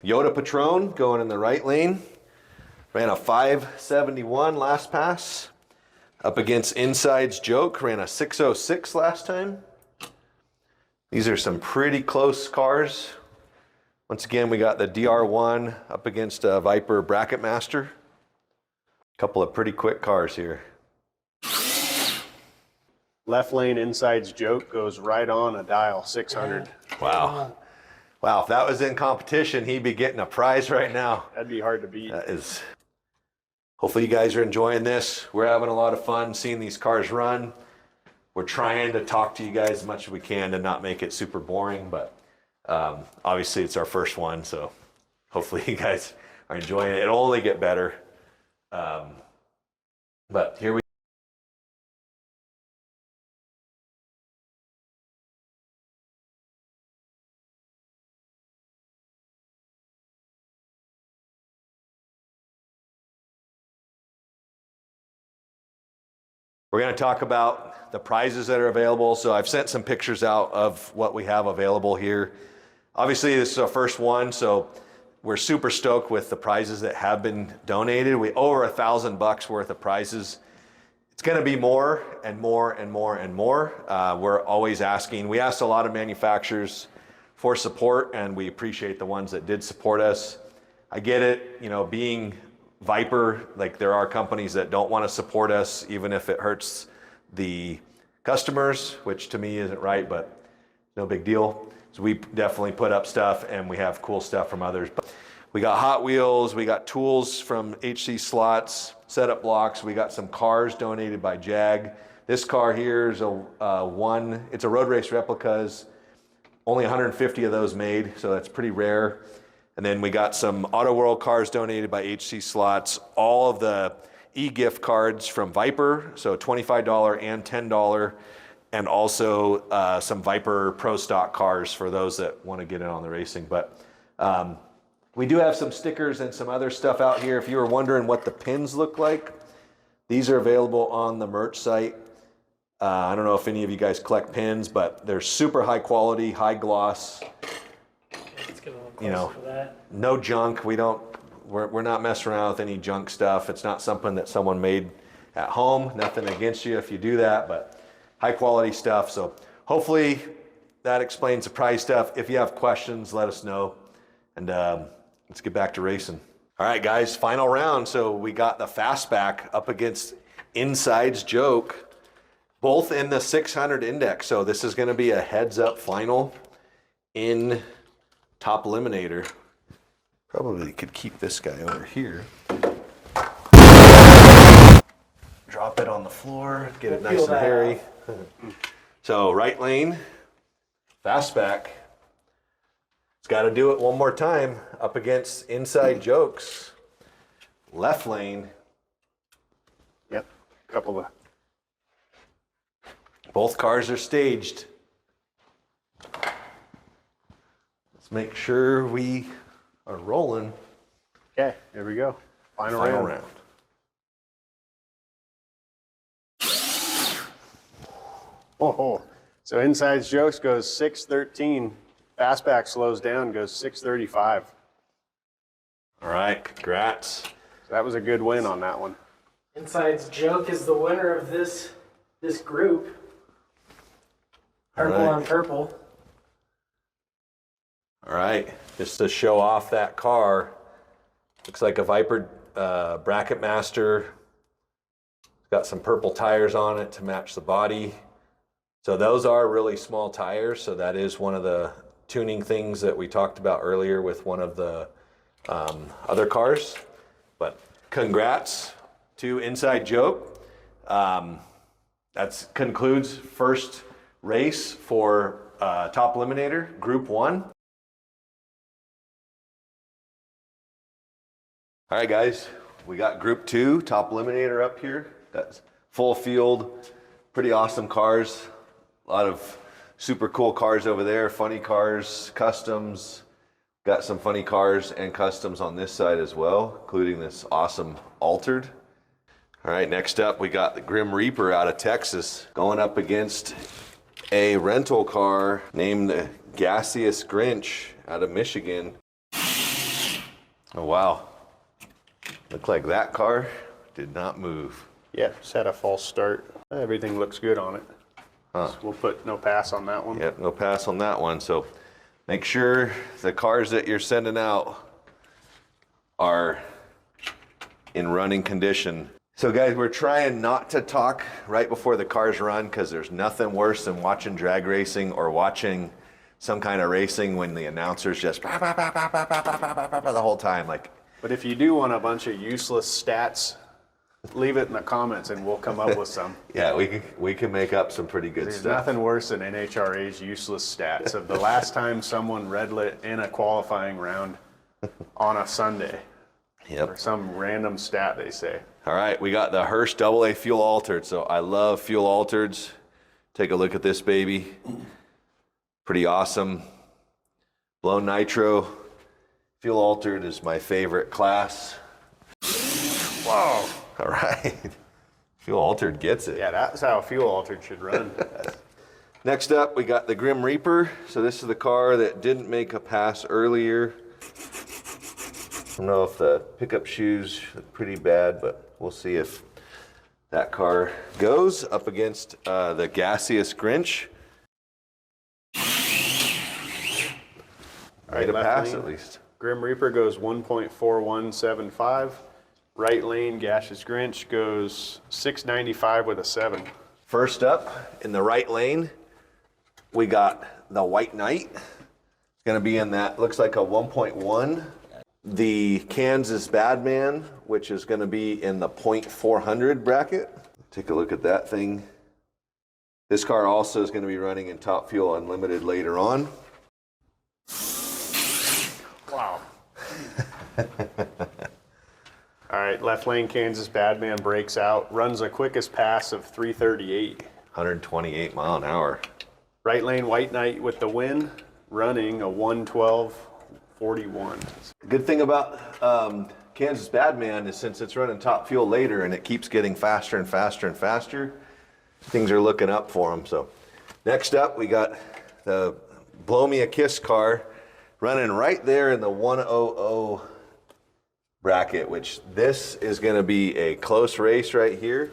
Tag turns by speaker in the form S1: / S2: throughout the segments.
S1: Yoda Patron going in the right lane. Ran a 571 last pass. Up against Inside's Joke, ran a 606 last time. These are some pretty close cars. Once again, we got the DR1 up against Viper Bracket Master. A couple of pretty quick cars here.
S2: Left lane Inside's Joke goes right on a dial, 600.
S1: Wow. Wow, if that was in competition, he'd be getting a prize right now.
S2: That'd be hard to beat.
S1: That is. Hopefully you guys are enjoying this. We're having a lot of fun seeing these cars run. We're trying to talk to you guys as much as we can to not make it super boring, but obviously it's our first one, so hopefully you guys are enjoying it. It'll only get better. But here we We're going to talk about the prizes that are available. So I've sent some pictures out of what we have available here. Obviously, this is our first one, so we're super stoked with the prizes that have been donated. We over $1,000 worth of prizes. It's going to be more and more and more and more. We're always asking. We asked a lot of manufacturers for support, and we appreciate the ones that did support us. I get it, you know, being Viper, like there are companies that don't want to support us even if it hurts the customers, which to me isn't right, but no big deal. So we definitely put up stuff and we have cool stuff from others. But we got Hot Wheels, we got tools from HC Slots, setup blocks, we got some cars donated by Jag. This car here is it's a road race replicas, only 150 of those made, so that's pretty rare. And then we got some Auto World cars donated by HC Slots, all of the e-gift cards from Viper, so $25 and $10, and also some Viper Pro Stock cars for those that want to get in on the racing. But we do have some stickers and some other stuff out here. If you were wondering what the pins look like, these are available on the merch site. I don't know if any of you guys collect pins, but they're super high quality, high gloss. You know, no junk. We're not messing around with any junk stuff. It's not something that someone made at home. Nothing against you if you do that, but high quality stuff. So hopefully that explains the price stuff. If you have questions, let us know. And let's get back to racing. All right, guys, final round. So we got the Fastback up against Inside's Joke, both in the 600 index. So this is going to be a heads up final in Top Eliminator. Probably could keep this guy over here. Drop it on the floor, get it nice and hairy. So right lane, Fastback. It's got to do it one more time up against Inside Jokes. Left lane.
S2: Yep, couple of.
S1: Both cars are staged. Make sure we are rolling.
S2: Okay, here we go. Final round. Oh, so Inside's Jokes goes 613. Fastback slows down, goes 635.
S1: All right, congrats.
S2: So that was a good win on that one.
S3: Inside's Joke is the winner of this group. Purple on purple.
S1: All right, just to show off that car, looks like a Viper Bracket Master. It's got some purple tires on it to match the body. So those are really small tires, so that is one of the tuning things that we talked about earlier with one of the other cars. But congrats to Inside Joke. That concludes first race for Top Eliminator, Group 1. All right, guys, we got Group 2, Top Eliminator up here. That's full field, pretty awesome cars. A lot of super cool cars over there, funny cars, customs. Got some funny cars and customs on this side as well, including this awesome Altered. All right, next up, we got the Grim Reaper out of Texas going up against a rental car named the Gaseous Grinch out of Michigan. Oh, wow. Looked like that car did not move.
S2: Yeah, just had a false start. Everything looks good on it.
S1: Huh.
S2: So we'll put no pass on that one.
S1: Yep, no pass on that one. So make sure the cars that you're sending out are in running condition. So guys, we're trying not to talk right before the cars run because there's nothing worse than watching drag racing or watching some kind of racing when the announcer's just the whole time. Like,
S2: But if you do want a bunch of useless stats, leave it in the comments and we'll come up with some.
S1: yeah, we can make up some pretty good
S2: There's
S1: stuff.
S2: nothing worse than NHRA's useless stats of the last time someone red lit in a qualifying round on a Sunday.
S1: Yep.
S2: Or some random stat they say.
S1: All right, we got the Hurst AA fuel altered. So I love fuel altereds. Take a look at this baby. Pretty awesome. Blown nitro. Fuel altered is my favorite class.
S2: Whoa.
S1: All right. Fuel altered gets it.
S2: Yeah, that's how a fuel altered should run.
S1: Next up, we got the Grim Reaper. So this is the car that didn't make a pass earlier. I don't know if the pickup shoes look pretty bad, but we'll see if that car goes up against the gaseous Grinch.
S2: All right,
S1: Made a
S2: left
S1: pass
S2: lane.
S1: at least.
S2: Grim Reaper goes 1.4175. Right lane, Gaseous Grinch goes 695 with a 7.
S1: First up in the right lane, we got the White Knight. It's gonna be in that, looks like a 1.1. The Kansas Badman, which is gonna be in the 0.400 bracket. Take a look at that thing. This car also is gonna be running in Top Fuel Unlimited later on.
S2: Wow. All right, left lane, Kansas Badman breaks out, runs a quickest pass of 338.
S1: 128 mile an hour.
S2: Right lane, White Knight with the win, running a 112.41.
S1: Good thing about Kansas Badman is since it's running Top Fuel later and it keeps getting faster and faster and faster, things are looking up for him. So next up, we got the Blow Me a Kiss car running right there in the 100 bracket, which this is going to be a close race right here.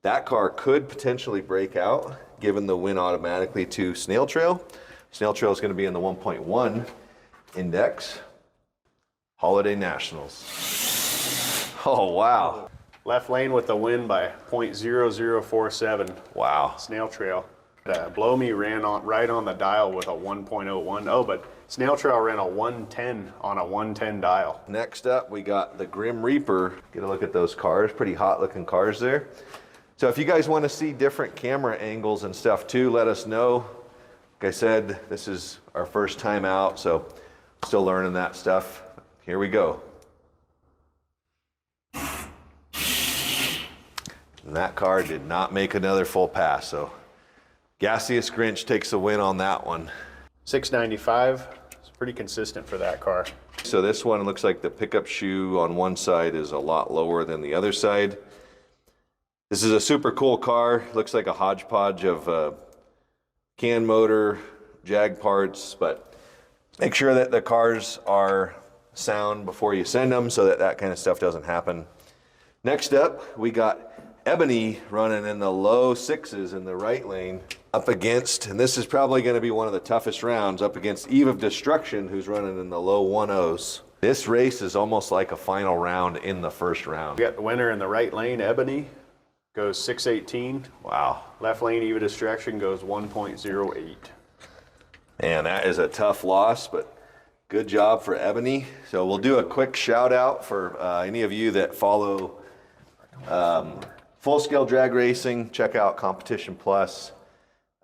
S1: That car could potentially break out, given the win automatically to Snail Trail. Snail Trail is going to be in the 1.1 index. Holiday Nationals. Oh, wow.
S2: Left lane with the win by 0.0047.
S1: Wow.
S2: Snail Trail. Blow Me ran right on the dial with a 1.01. Oh, but Snail Trail ran a 110 on a 110 dial.
S1: Next up, we got the Grim Reaper. Get a look at those cars. Pretty hot looking cars there. So if you guys want to see different camera angles and stuff too, let us know. Like I said, this is our first time out, so still learning that stuff. Here we go. And that car did not make another full pass, so Gaseous Grinch takes the win on that one.
S2: 695. It's pretty consistent for that car.
S1: So this one looks like the pickup shoe on one side is a lot lower than the other side. This is a super cool car. Looks like a hodgepodge of can motor, Jag parts, but make sure that the cars are sound before you send them so that that kind of stuff doesn't happen. Next up, we got Ebony running in the low 6s in the right lane up against, and this is probably going to be one of the toughest rounds, up against Eve of Destruction, who's running in the low 10s. This race is almost like a final round in the first round.
S2: We got the winner in the right lane, Ebony, goes 618.
S1: Wow.
S2: Left lane, Eve of Destruction goes 1.08.
S1: Man, that is a tough loss, but good job for Ebony. So we'll do a quick shout out for any of you that follow Full Scale Drag Racing. Check out Competition Plus.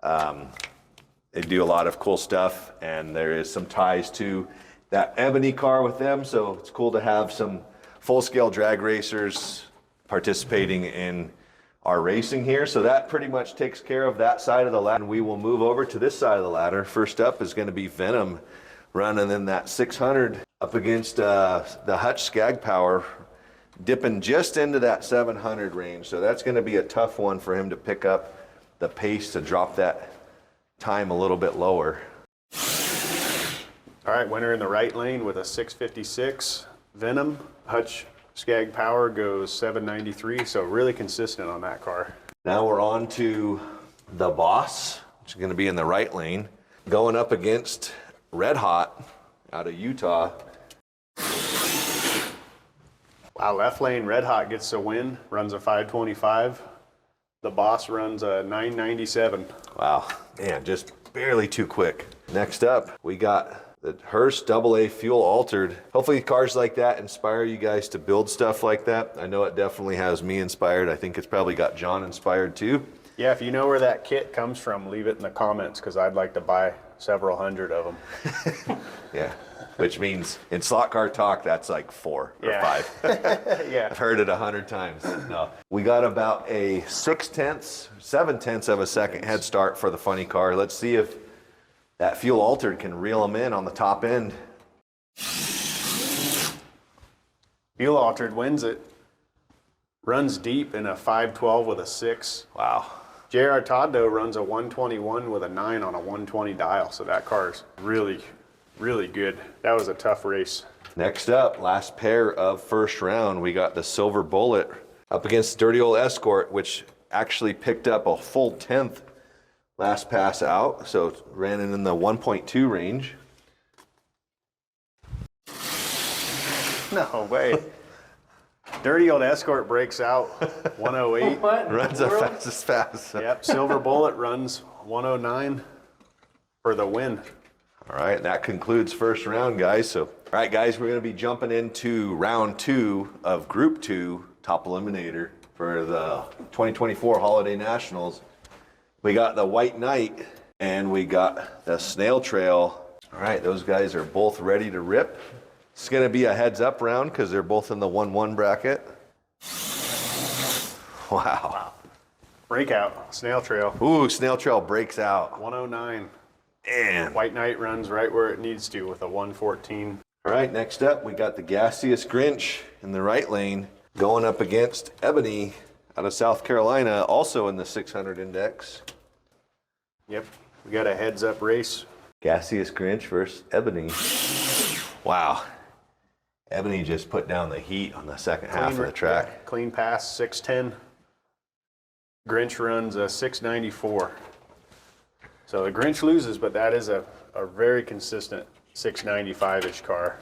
S1: They do a lot of cool stuff, and there is some ties to that Ebony car with them, so it's cool to have some full scale drag racers participating in our racing here. So that pretty much takes care of that side of the ladder. We will move over to this side of the ladder. First up is going to be Venom running in that 600 up against the Hutch Skag Power, dipping just into that 700 range. So that's going to be a tough one for him to pick up the pace to drop that time a little bit lower.
S2: All right, winner in the right lane with a 656. Venom, Hutch Skag Power goes 793, so really consistent on that car.
S1: Now we're on to the Boss, which is going to be in the right lane, going up against Red Hot out of Utah.
S2: Wow, left lane, Red Hot gets the win, runs a 525. The Boss runs a 997.
S1: Wow, man, just barely too quick. Next up, we got the Hurst AA fuel altered. Hopefully cars like that inspire you guys to build stuff like that. I know it definitely has me inspired. I think it's probably got John inspired too.
S2: Yeah, if you know where that kit comes from, leave it in the comments because I'd like to buy several hundred of them.
S1: Yeah, which means in slot car talk, that's like 4 or 5.
S2: Yeah.
S1: I've heard it 100 times. No, we got about a 7/10 of a second head start for the funny car. Let's see if that fuel altered can reel them in on the top end.
S2: Fuel altered wins it. Runs deep in a 512 with a 6.
S1: Wow.
S2: JR Todd, though, runs a 121 with a 9 on a 120 dial, so that car's really, really good. That was a tough race.
S1: Next up, last pair of first round, we got the Silver Bullet up against Dirty Old Escort, which actually picked up a full 10th last pass out, so it ran in the 1.2 range.
S2: No way. Dirty Old Escort breaks out 108.
S3: What in the
S1: Runs the
S3: world?
S1: fastest pass.
S2: Yep, Silver Bullet runs 109 for the win.
S1: All right, that concludes first round, guys. So, all right, guys, we're going to be jumping into round 2 of Group 2 Top Eliminator for the 2024 Holiday Nationals. We got the White Knight and we got the Snail Trail. All right, those guys are both ready to rip. It's going to be a heads up round because they're both in the 1-1 bracket. Wow.
S2: Breakout, Snail Trail,
S1: Ooh, Snail Trail breaks out.
S2: 109.
S1: Man.
S2: White Knight runs right where it needs to with a 114.
S1: All right, next up, we got the Gaseous Grinch in the right lane going up against Ebony out of South Carolina, also in the 600 index.
S2: Yep, we got a heads up race.
S1: Gaseous Grinch versus Ebony. Wow. Ebony just put down the heat on the second half of the track.
S2: Yeah, clean pass, 610. Grinch runs a 694. So the Grinch loses, but that is a very consistent 695-ish car.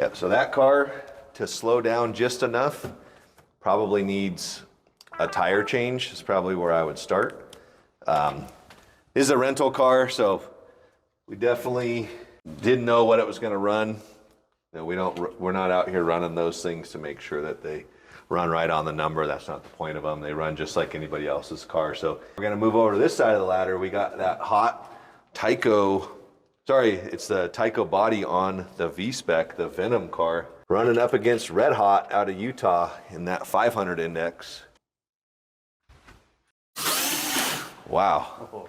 S1: Yep, so that car, to slow down just enough, probably needs a tire change. Is probably where I would start. This is a rental car, so we definitely didn't know what it was going to run. You know, we're not out here running those things to make sure that they run right on the number. That's not the point of them. They run just like anybody else's car. So we're going to move over to this side of the ladder. We got that hot Tyco, it's the Tyco body on the V-Spec, the Venom car, running up against Red Hot out of Utah in that 500 index. Wow.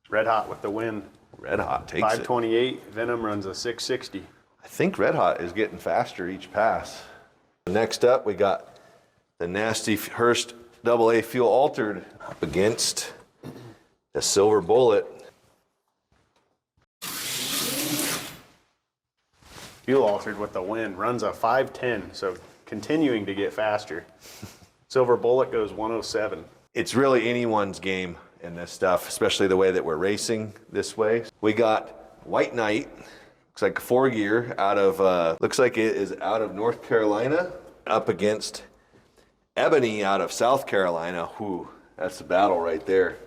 S2: Red Hot with the win.
S1: Red Hot takes it.
S2: 528, Venom runs a 660.
S1: I think Red Hot is getting faster each pass. Next up, we got the nasty Hurst AA fuel altered up against the Silver Bullet.
S2: Fuel altered with the win, runs a 510, so continuing to get faster. Silver Bullet goes 107.
S1: It's really anyone's game in this stuff, especially the way that we're racing this way. We got White Knight, looks like a 4-gear out of, looks like it is out of North Carolina, up against Ebony out of South Carolina. Whew, that's the battle right there.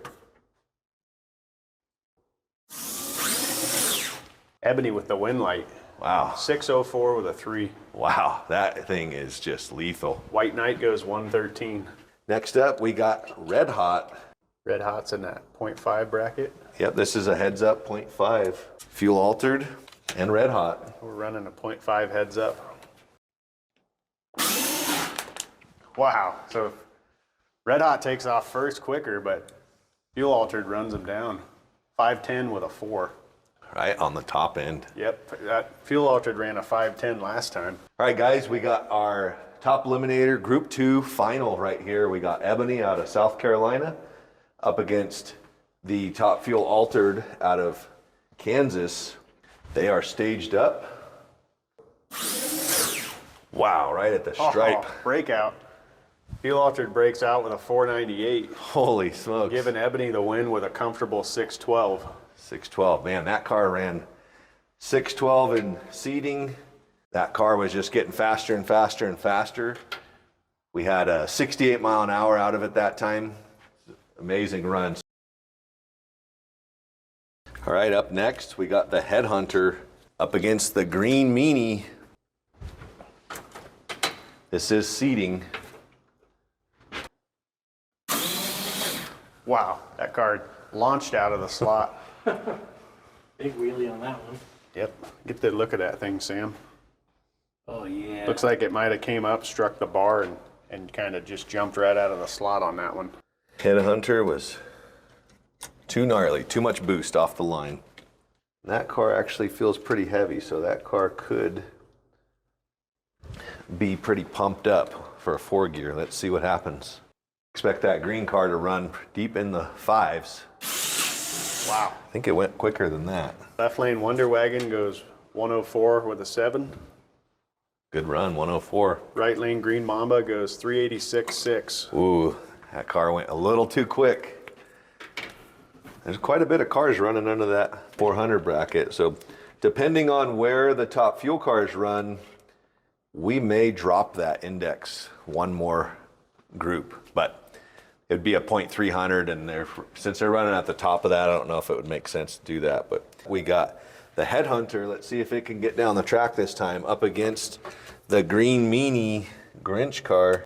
S2: Ebony with the win light.
S1: Wow.
S2: 604 with a 3.
S1: Wow, that thing is just lethal.
S2: White Knight goes 113.
S1: Next up, we got Red Hot.
S2: Red Hot's in that 0.5 bracket.
S1: Yep, this is a heads up 0.5. Fuel altered and Red Hot.
S2: We're running a 0.5 heads up. Wow, so Red Hot takes off first quicker, but fuel altered runs him down. 510 with a 4.
S1: Right on the top end.
S2: Yep, that fuel altered ran a 510 last time.
S1: All right, guys, we got our Top Eliminator Group 2 final right here. We got Ebony out of South Carolina up against the Top Fuel Altered out of Kansas. They are staged up. Wow, right at the stripe.
S2: Oh, breakout. Fuel altered breaks out with a 498.
S1: Holy smokes.
S2: Giving Ebony the win with a comfortable 612.
S1: 612. Man, that car ran 612 in seating. That car was just getting faster and faster and faster. We had a 68 mile an hour out of it that time. Amazing runs. All right, up next, we got the Headhunter up against the Green Meanie. This is seating.
S2: Wow, that car launched out of the slot.
S3: Big wheelie on that one.
S2: Yep. Get the look at that thing, Sam.
S3: Oh yeah.
S2: Looks like it might have came up, struck the bar, and kind of just jumped right out of the slot on that one.
S1: Headhunter was too gnarly, too much boost off the line. That car actually feels pretty heavy, so that car could be pretty pumped up for a 4-gear. Let's see what happens. Expect that green car to run deep in the 5s.
S2: Wow.
S1: I think it went quicker than that.
S2: Left lane Wonder Wagon goes 104 with a 7.
S1: Good run, 104.
S2: Right lane Green Mamba goes 386.6.
S1: Ooh, that car went a little too quick. There's quite a bit of cars running under that 400 bracket, so depending on where the top fuel cars run, we may drop that index one more group, but it'd be a 0.300, and since they're running at the top of that, I don't know if it would make sense to do that. But we got the Headhunter. Let's see if it can get down the track this time up against the Green Meanie Grinch car.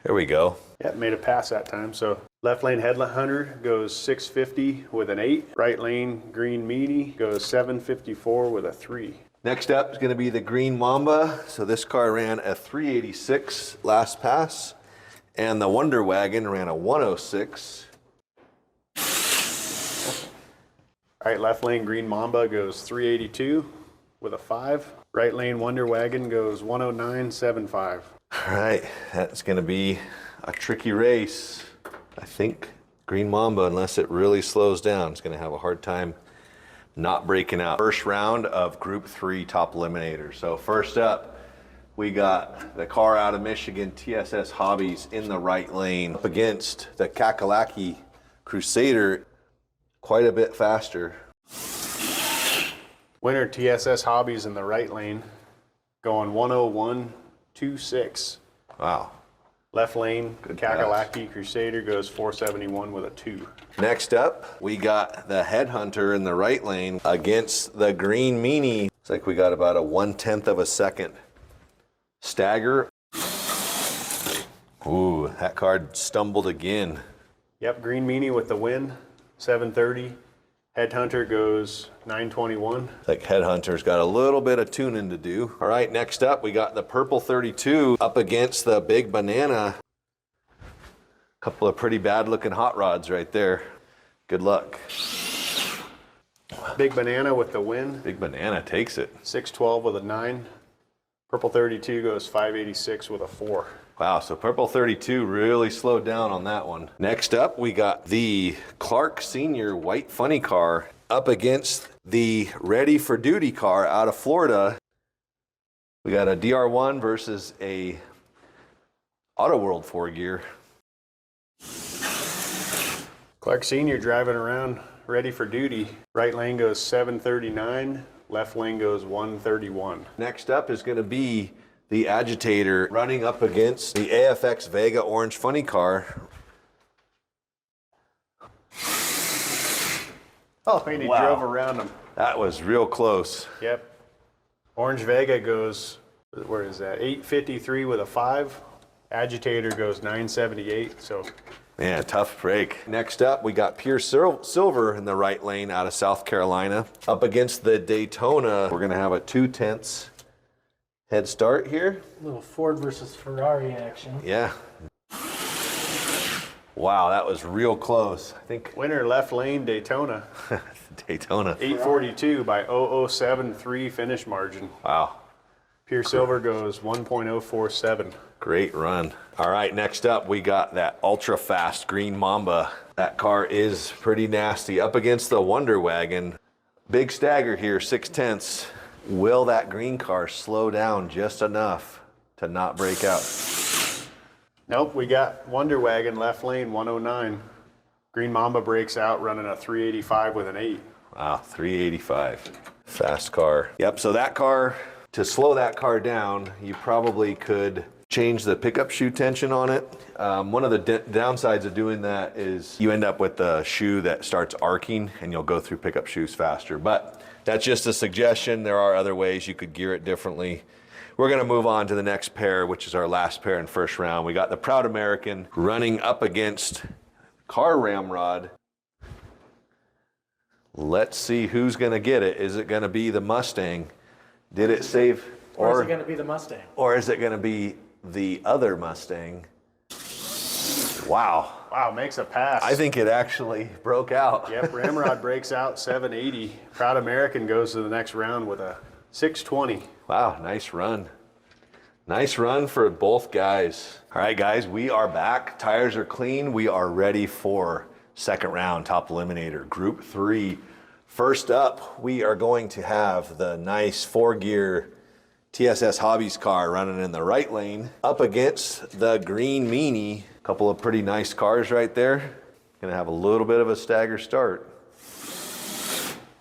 S1: Here we go.
S2: Yeah, made a pass that time. So left lane Headhunter goes 650 with an 8. Right lane Green Meanie goes 754 with a 3.
S1: Next up is going to be the Green Mamba. So this car ran a 386 last pass, and the Wonder Wagon ran a 106.
S2: All right, left lane Green Mamba goes 382 with a 5. Right lane Wonder Wagon goes 109.75.
S1: All right, that's going to be a tricky race. I think Green Mamba, unless it really slows down, is going to have a hard time not breaking out. First round of Group 3 top eliminators. So first up, we got the car out of Michigan, TSS Hobbies, in the right lane up against the Kakalaki Crusader, quite a bit faster.
S2: Winner TSS Hobbies in the right lane going 101.26.
S1: Wow.
S2: Left lane
S1: Good
S2: Kakalaki Crusader goes 471 with a 2.
S1: Next up, we got the Headhunter in the right lane against the Green Meanie. Looks like we got about a 1/10 of a second stagger. Ooh, that card stumbled again.
S2: Yep, Green Meanie with the win, 730. Headhunter goes 921.
S1: Like Headhunter's got a little bit of tuning to do. All right, next up, we got the Purple 32 up against the Big Banana. Couple of pretty bad looking hot rods right there. Good luck.
S2: Big Banana with the win,
S1: Big Banana takes it.
S2: 612 with a 9. Purple 32 goes 586 with a 4.
S1: Wow, so Purple 32 really slowed down on that one. Next up, we got the Clark Senior White Funny Car up against the Ready for Duty car out of Florida. We got a DR1 versus a Auto World 4-gear.
S2: Clark Senior driving around ready for duty. Right lane goes 739, left lane goes 131.
S1: Next up is going to be the Agitator running up against the AFX Vega Orange Funny Car.
S2: Oh, and he drove around him.
S1: That was real close.
S2: Yep. Orange Vega goes, where is that? 853 with a 5. Agitator goes 978. So
S1: Man, tough break. Next up, we got Pure Silver in the right lane out of South Carolina up against the Daytona. We're going to have a 2/10 head start here.
S3: A little Ford versus Ferrari action.
S1: Yeah. Wow, that was real close. I think
S2: winner left lane Daytona.
S1: Daytona.
S2: 842 by 0073 finish margin.
S1: Wow.
S2: Pure Silver goes 1.047.
S1: Great run. All right, next up, we got that ultra fast Green Mamba. That car is pretty nasty up against the Wonder Wagon. Big stagger here, 6/10. Will that green car slow down just enough to not break out?
S2: Nope, we got Wonder Wagon left lane 109. Green Mamba breaks out running a 385 with an 8.
S1: Wow, 385. Fast car. Yep, so that car, to slow that car down, you probably could change the pickup shoe tension on it. One of the downsides of doing that is you end up with the shoe that starts arcing and you'll go through pickup shoes faster. But that's just a suggestion. There are other ways you could gear it differently. We're gonna move on to the next pair, which is our last pair in first round. We got the Proud American running up against Car Ramrod. Let's see who's gonna get it. Is it gonna be the Mustang? Did it save?
S3: Or is it going to be the Mustang?
S1: Or is it gonna be the other Mustang? Wow.
S2: Wow, makes a pass.
S1: I think it actually broke out.
S2: Yep, Ramrod breaks out 780. Proud American goes to the next round with a 620.
S1: Wow, nice run. Nice run for both guys. All right, guys, we are back. Tires are clean. We are ready for second round, top eliminator, group 3. First up, we are going to have the nice 4-gear TSS Hobbies car running in the right lane up against the green Meanie. A couple of pretty nice cars right there. Gonna have a little bit of a stagger start.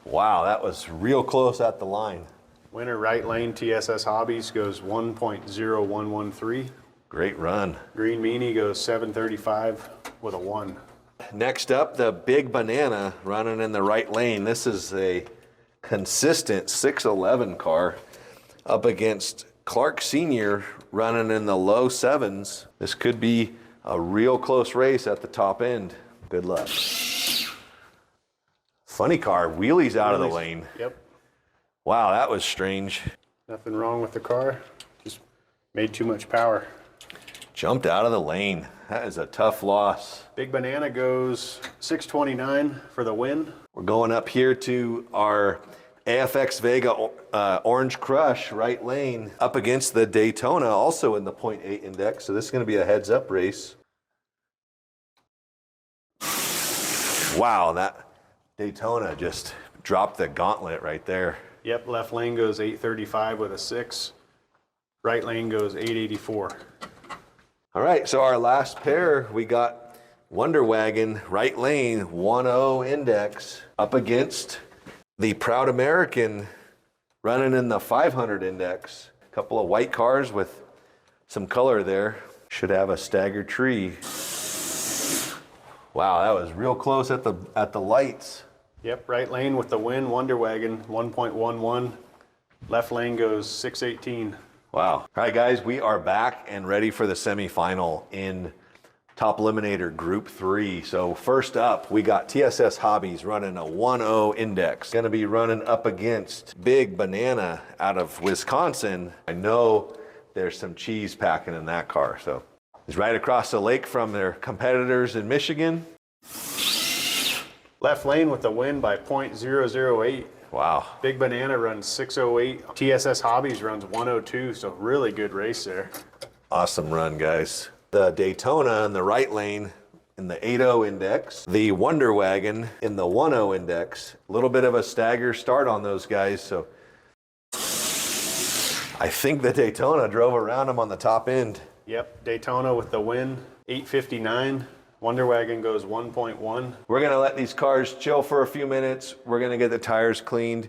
S1: Wow, that was real close at the line.
S2: Winner right lane TSS Hobbies goes 1.0113.
S1: Great run.
S2: Green Meanie goes 735 with a 1.
S1: Next up, the Big Banana running in the right lane. This is a consistent 611 car up against Clark Sr. running in the low 7s. This could be a real close race at the top end. Good luck. Funny car, wheelies out of the lane.
S2: Yep,
S1: Wow, that was strange.
S2: nothing wrong with the car. Just made too much power.
S1: Jumped out of the lane. That is a tough loss.
S2: Big Banana goes 629 for the win.
S1: We're going up here to our AFX Vega Orange Crush right lane up against the Daytona, also in the .8 index. So this is going to be a heads-up race. Wow, that Daytona just dropped the gauntlet right there.
S2: Yep, left lane goes 835 with a 6. Right lane goes 884.
S1: All right, so our last pair, we got Wonder Wagon right lane 1.0 index up against the Proud American running in the 500 index. A couple of white cars with some color there. Should have a staggered tree. Wow, that was real close at the lights.
S2: Yep, right lane with the win, Wonder Wagon 1.11. Left lane goes 618.
S1: Wow. All right, guys, we are back and ready for the semifinal in Top Eliminator Group 3. So first up, we got TSS Hobbies running a 1.0 index. Going to be running up against Big Banana out of Wisconsin. I know there's some cheese packing in that car. So it's right across the lake from their competitors in Michigan.
S2: Left lane with the win by .008.
S1: Wow.
S2: Big Banana runs 608. TSS Hobbies runs 102, so really good race there.
S1: Awesome run, guys. The Daytona in the right lane in the 8.0 index. The Wonder Wagon in the 1.0 index. A little bit of a stagger start on those guys, so I think the Daytona drove around them on the top end.
S2: Yep, Daytona with the win, 859. Wonder Wagon goes 1.1.
S1: We're gonna let these cars chill for a few minutes. We're gonna get the tires cleaned,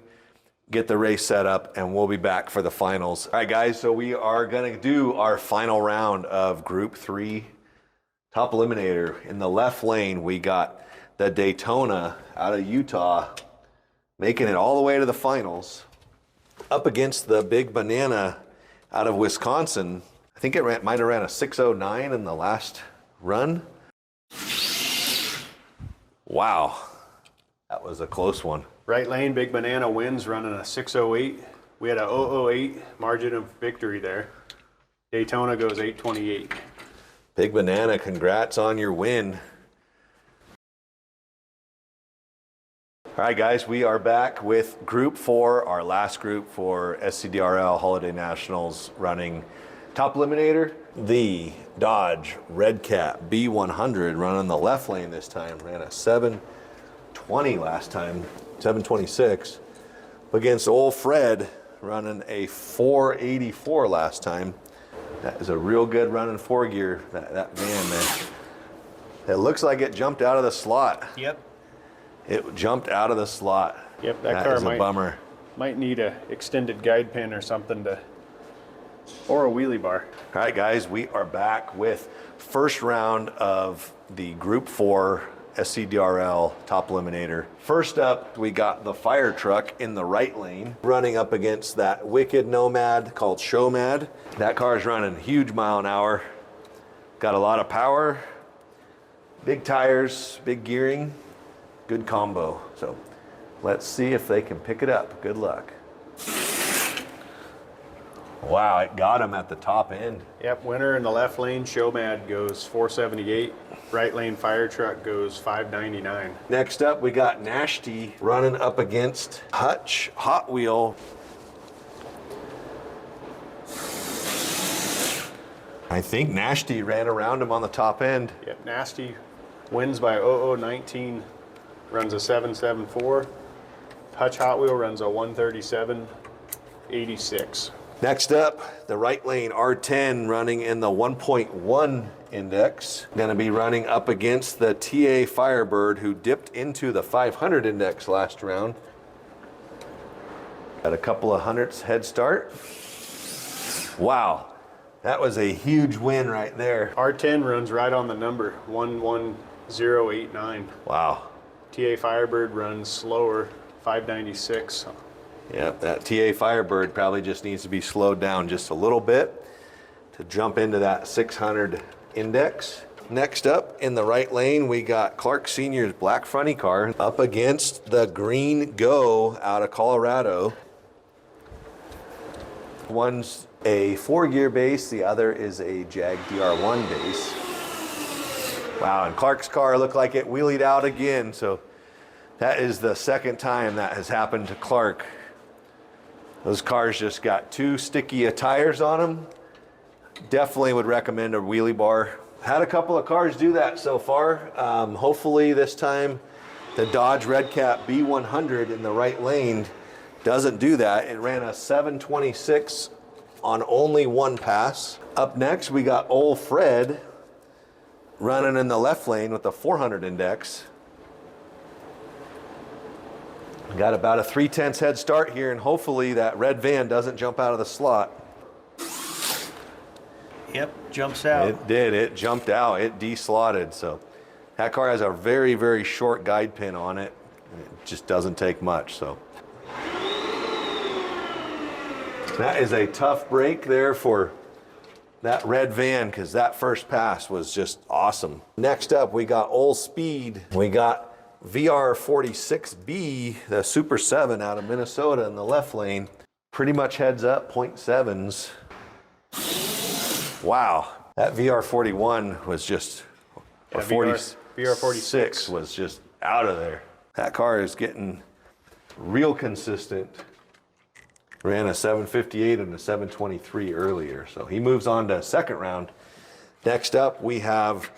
S1: get the race set up, and we'll be back for the finals. All right, guys, so we are gonna do our final round of Group 3 Top Eliminator. In the left lane, we got the Daytona out of Utah, making it all the way to the finals, up against the Big Banana out of Wisconsin. I think it might have ran a 609 in the last run. Wow, that was a close one.
S2: Right lane, Big Banana wins running a 608. We had a 008 margin of victory there. Daytona goes 828.
S1: Big Banana, congrats on your win. All right, guys, we are back with Group 4, our last group for SCDRL Holiday Nationals running Top Eliminator. The Dodge Red Cat B100 running the left lane this time. Ran a 720 last time, 726. Against old Fred running a 484 last time. That is a real good running 4-gear, that van, man. It looks like it jumped out of the slot.
S2: Yep.
S1: It jumped out of the slot.
S2: Yep, that car
S1: is a bummer.
S2: might need a extended guide pin or something or a wheelie bar.
S1: All right, guys, we are back with first round of the Group 4 SCDRL top eliminator. First up, we got the fire truck in the right lane running up against that wicked Nomad called Showmad. That car is running huge mile an hour. Got a lot of power, big tires, big gearing, good combo. So let's see if they can pick it up. Good luck. Wow, it got him at the top end.
S2: Yep, winner in the left lane, Showmad goes 478. Right lane fire truck goes 599.
S1: Next up, we got Nashty running up against Hutch Hot Wheel. I think Nashty ran around him on the top end.
S2: Yep, Nasty wins by 0019, runs a 774. Hutch Hot Wheel runs a 137.86.
S1: Next up, the right lane R10 running in the 1.1 index. Gonna be running up against the TA Firebird who dipped into the 500 index last round. Got a couple of hundredths head start. Wow, that was a huge win right there.
S2: R10 runs right on the number, 11089.
S1: Wow.
S2: TA Firebird runs slower, 596.
S1: Yep, that TA Firebird probably just needs to be slowed down just a little bit to jump into that 600 index. Next up in the right lane, we got Clark Sr.'s black funny car up against the Green Go out of Colorado. One's a 4-gear base, the other is a Jag DR1 base. Wow, and Clark's car looked like it wheelied out again, so that is the second time that has happened to Clark. Those cars just got too sticky tires on them. Definitely would recommend a wheelie bar. Had a couple of cars do that so far. Hopefully this time the Dodge Redcat B100 in the right lane doesn't do that. It ran a 726 on only one pass. Up next, we got old Fred running in the left lane with the 400 index. Got about a 3/10 head start here, and hopefully that red van doesn't jump out of the slot.
S2: Yep, jumps out.
S1: It did, it jumped out, it de-slotted. So that car has a very, very short guide pin on it. It just doesn't take much, so. That is a tough break there for that red van because that first pass was just awesome. Next up, we got Old Speed. We got VR46B, the Super 7 out of Minnesota in the left lane. Pretty much heads up, 0.7s. Wow, that VR41 was just, or VR46 was just out of there. That car is getting real consistent. Ran a 758 and a 723 earlier, so he moves on to second round. Next up, we have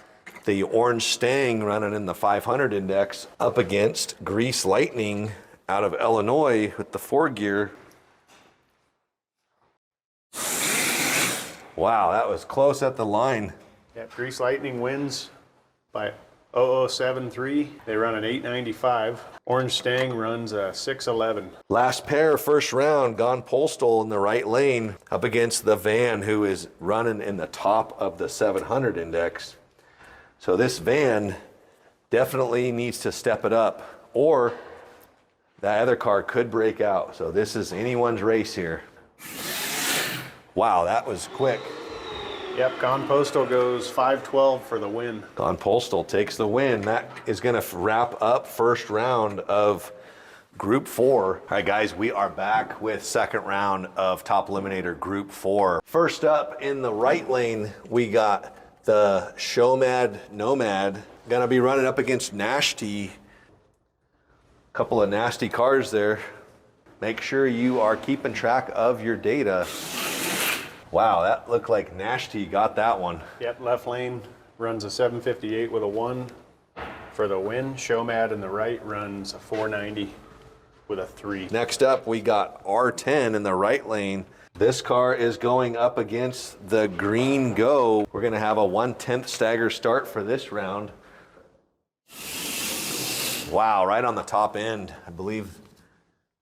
S1: the Orange Stang running in the 500 index up against Grease Lightning out of Illinois with the 4-gear. Wow, that was close at the line.
S2: Yep, Grease Lightning wins by 0073. They run an 895. Orange Stang runs a 611.
S1: Last pair, first round, gone postal in the right lane up against the van who is running in the top of the 700 index. So this van definitely needs to step it up, or that other car could break out. So this is anyone's race here. Wow, that was quick.
S2: Yep, Gone Postal goes 512 for the win.
S1: Gone Postal takes the win. That is going to wrap up first round of Group 4. All right, guys, we are back with second round of Top Eliminator Group 4. First up in the right lane, we got the Showmad Nomad. Gonna be running up against Nashty. Couple of nasty cars there. Make sure you are keeping track of your data. Wow, that looked like Nashty got that one.
S2: Yep, left lane runs a 758 with a 1 for the win. Showmad in the right runs a 490 with a 3.
S1: Next up, we got R10 in the right lane. This car is going up against the Green Go. We're gonna have a 1/10 stagger start for this round. Wow, right on the top end. I believe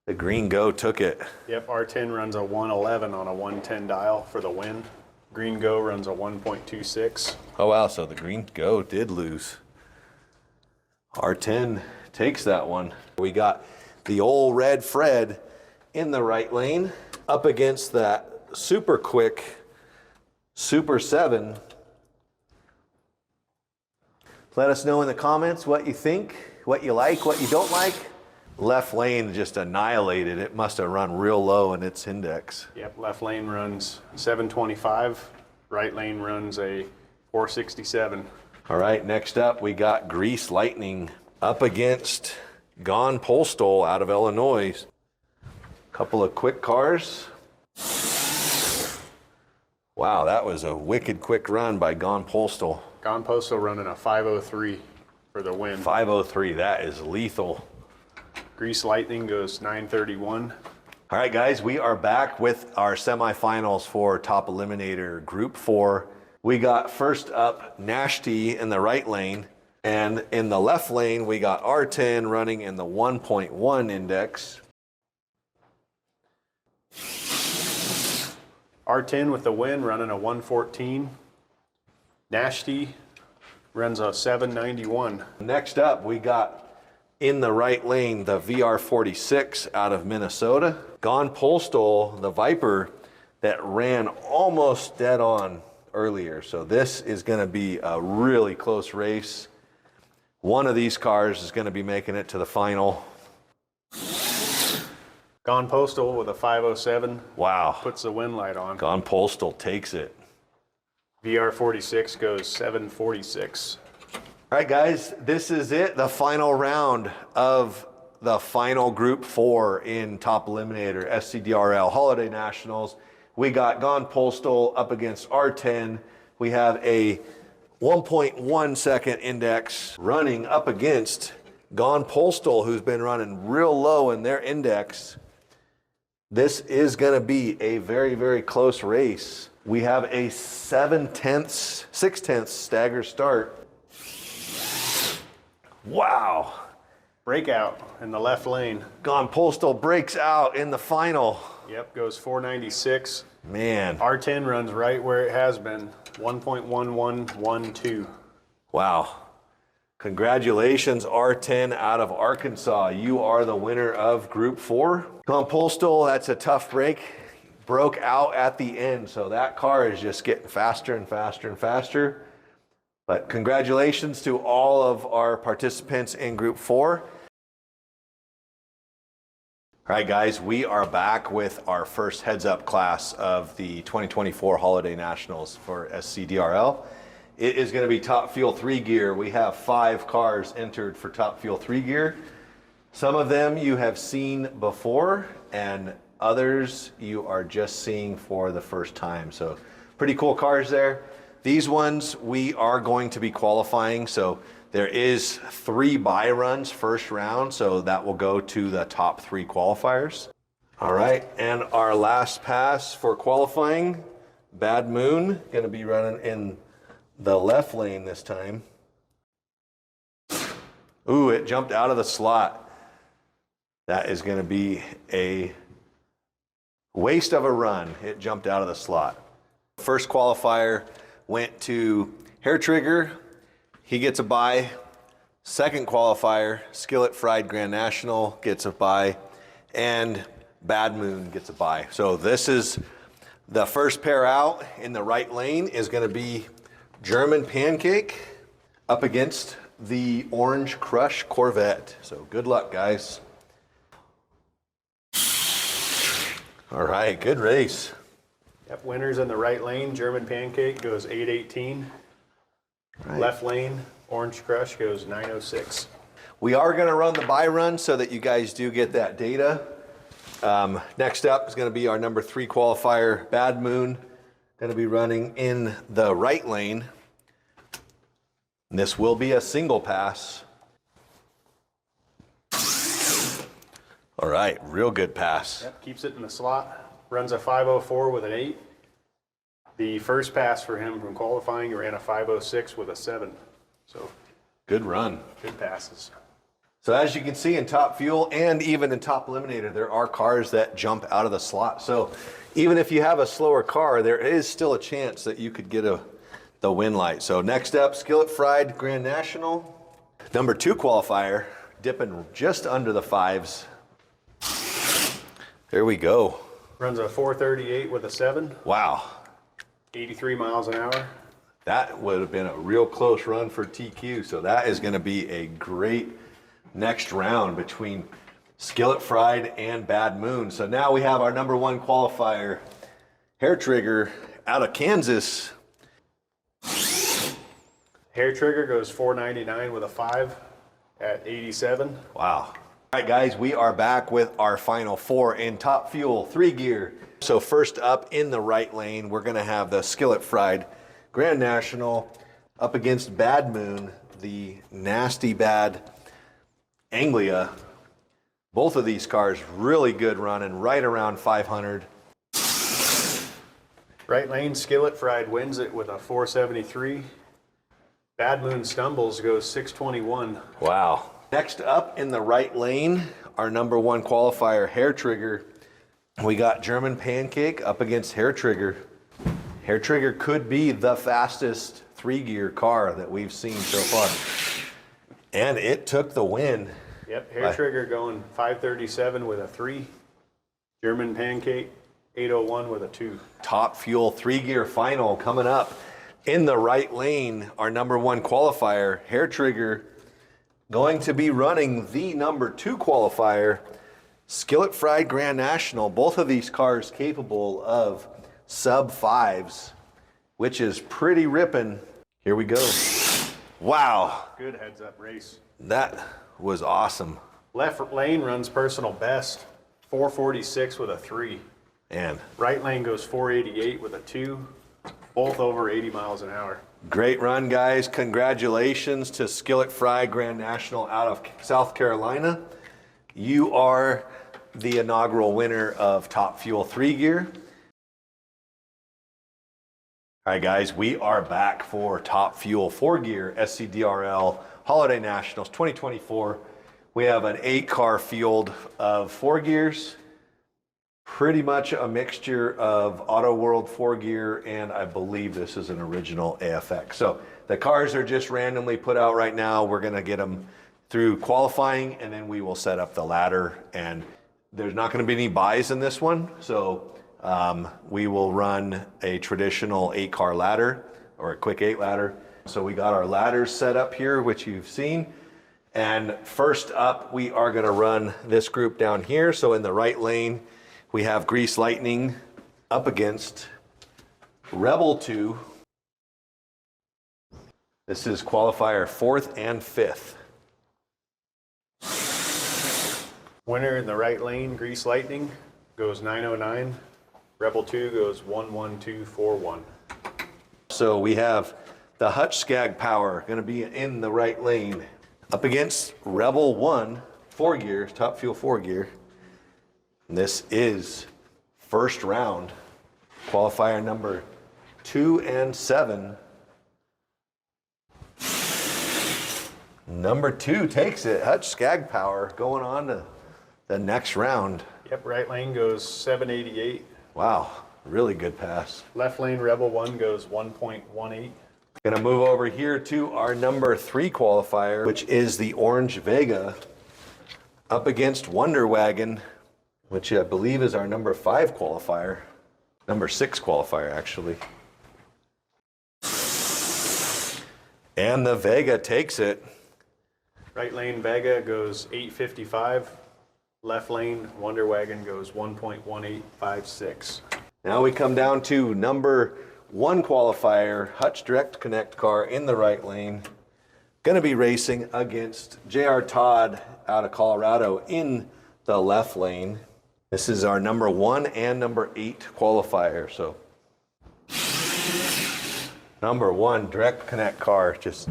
S1: the Green Go took it.
S2: Yep, R10 runs a 111 on a 110 dial for the win. Green Go runs a 1.26.
S1: Oh wow, so the Green Go did lose. R10 takes that one. We got the old Red Fred in the right lane up against that super quick Super 7. Let us know in the comments what you think, what you like, what you don't like. Left lane just annihilated. It must have run real low in its index.
S2: Yep, left lane runs 725. Right lane runs a 467.
S1: All right, next up we got Grease Lightning up against Gone Postal out of Illinois. Couple of quick cars. Wow, that was a wicked quick run by Gone Postal.
S2: Gone Postal running a 503 for the win.
S1: 503, that is lethal.
S2: Grease Lightning goes 931.
S1: All right, guys, we are back with our semifinals for Top Eliminator Group 4. We got first up Nashty in the right lane, and in the left lane, we got R10 running in the 1.1 index.
S2: R10 with the win, running a 114. Nashty runs a 791.
S1: Next up, we got in the right lane, the VR46 out of Minnesota. Gone Postal, the Viper that ran almost dead on earlier. So this is gonna be a really close race. One of these cars is gonna be making it to the final.
S2: Gone Postal with a 507
S1: Wow,
S2: puts the win light on.
S1: Gone Postal takes it.
S2: VR46 goes 746.
S1: All right, guys, this is it, the final round of the final Group 4 in Top Eliminator, SCDRL Holiday Nationals. We got Gone Postal up against R10. We have a 1.1 second index running up against Gone Postal, who's been running real low in their index. This is gonna be a very, very close race. We have a 6/10 stagger start. Wow.
S2: Breakout in the left lane.
S1: Gone Postal breaks out in the final.
S2: Yep, goes 496.
S1: Man,
S2: R10 runs right where it has been, 1.1112.
S1: wow. Congratulations, R10 out of Arkansas. You are the winner of Group 4. Gone Postal, that's a tough break. Broke out at the end, so that car is just getting faster and faster and faster. But congratulations to all of our participants in Group 4. All right, guys, we are back with our first heads-up class of the 2024 Holiday Nationals for SCDRL. It is going to be Top Fuel 3 gear. We have 5 cars entered for Top Fuel 3 gear. Some of them you have seen before, and others you are just seeing for the first time. So pretty cool cars there. These ones we are going to be qualifying, so there is 3 buy runs first round, so that will go to the top 3 qualifiers. All right, and our last pass for qualifying, Bad Moon, gonna be running in the left lane this time. Ooh, it jumped out of the slot. That is gonna be a waste of a run. It jumped out of the slot. First qualifier went to Hair Trigger. He gets a bye. Second qualifier, Skillet Fried Grand National gets a bye, and Bad Moon gets a bye. So this is the first pair out in the right lane is gonna be German Pancake up against the Orange Crush Corvette. So good luck, guys. All right, good race.
S2: Yep, winners in the right lane, German Pancake goes 818.
S1: Right.
S2: Left lane, Orange Crush goes 906.
S1: We are gonna run the buy run so that you guys do get that data. Next up is gonna be our number 3 qualifier, Bad Moon, gonna be running in the right lane. And this will be a single pass. All right, real good pass.
S2: Yep, keeps it in the slot. Runs a 5.04 with an 8. The first pass for him from qualifying, he ran a 5.06 with a 7. So
S1: Good run.
S2: good passes.
S1: So as you can see in Top Fuel and even in Top Eliminator, there are cars that jump out of the slot. So even if you have a slower car, there is still a chance that you could get the win light. So next up, Skillet Fried Grand National. Number 2 qualifier, dipping just under the 5s. There we go.
S2: Runs a 4.38 with a 7.
S1: Wow.
S2: 83 miles an hour.
S1: That would have been a real close run for TQ. So that is going to be a great next round between Skillet Fried and Bad Moon. So now we have our number 1 qualifier, Hair Trigger out of Kansas.
S2: Hair Trigger goes 4.99 with a 5 at 87.
S1: Wow. All right, guys, we are back with our final 4 in Top Fuel 3 gear. So first up in the right lane, we're going to have the Skillet Fried Grand National up against Bad Moon, the nasty bad Anglia. Both of these cars really good running, right around 500.
S2: Right lane, Skillet Fried wins it with a 4.73. Bad Moon Stumbles goes 6.21.
S1: Wow. Next up in the right lane, our number 1 qualifier, Hair Trigger. We got German Pancake up against Hair Trigger. Hair Trigger could be the fastest 3-gear car that we've seen so far. And it took the win.
S2: Yep, Hair Trigger going 5.37 with a 3. German Pancake 8.01 with a 2.
S1: Top Fuel 3-gear final coming up. In the right lane, our number 1 qualifier, Hair Trigger, going to be running the number 2 qualifier, Skillet Fried Grand National. Both of these cars capable of sub-5s, which is pretty ripping. Here we go. Wow.
S2: Good heads-up race.
S1: That was awesome.
S2: Left lane runs personal best, 4.46 with a 3.
S1: And
S2: Right lane goes 4.88 with a 2. Both over 80 miles an hour.
S1: great run, guys. Congratulations to Skillet Fried Grand National out of South Carolina. You are the inaugural winner of Top Fuel 3-gear. All right, guys, we are back for Top Fuel 4-gear SCDRL Holiday Nationals 2024. We have an 8-car field of 4 gears, pretty much a mixture of Auto World 4-gear, and I believe this is an original AFX. So the cars are just randomly put out right now. We're going to get them through qualifying, and then we will set up the ladder. And there's not going to be any buys in this one, so we will run a traditional 8-car ladder or a quick 8 ladder. So we got our ladders set up here, which you've seen. And first up, we are going to run this group down here. So in the right lane, we have Grease Lightning up against Rebel 2. This is qualifier 4th and 5th.
S2: Winner in the right lane, Grease Lightning, goes 9.09. Rebel 2 goes 1.1241.
S1: So we have the Hutch Skag Power going to be in the right lane up against Rebel 1, 4-gear, Top Fuel 4-gear. This is first round, qualifier number 2 and 7. Number 2 takes it. Hutch Skag Power going on to the next round.
S2: Yep, right lane goes 7.88.
S1: Wow, really good pass.
S2: Left lane, Rebel 1 goes 1.18.
S1: Gonna move over here to our number 3 qualifier, which is the Orange Vega up against Wonder Wagon, which I believe is our number 5 qualifier, number 6 qualifier actually. And the Vega takes it.
S2: Right lane, Vega goes 8.55. Left lane, Wonder Wagon goes 1.1856.
S1: Now we come down to number 1 qualifier, Hutch Direct Connect car in the right lane. Gonna be racing against J.R. Todd out of Colorado in the left lane. This is our number 1 and number 8 qualifier. So number 1 Direct Connect car just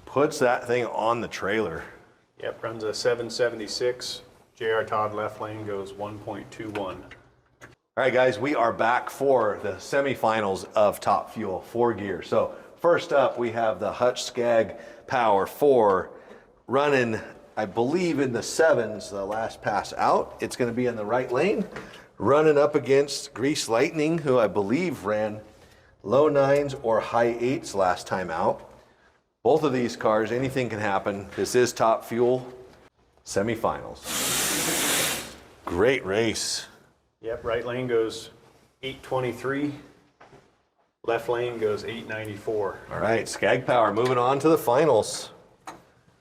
S1: puts that thing on the trailer.
S2: Yep, runs a 7.76. JR Todd left lane goes 1.21.
S1: All right, guys, we are back for the semifinals of Top Fuel 4 gear. So first up, we have the Hutch Skag Power 4 running, I believe, in the 7s, the last pass out. It's going to be in the right lane, running up against Grease Lightning, who I believe ran low 9s or high 8s last time out. Both of these cars, anything can happen. This is Top Fuel semifinals. Great race.
S2: Yep, right lane goes 823. Left lane goes 894.
S1: All right, Skag Power moving on to the finals.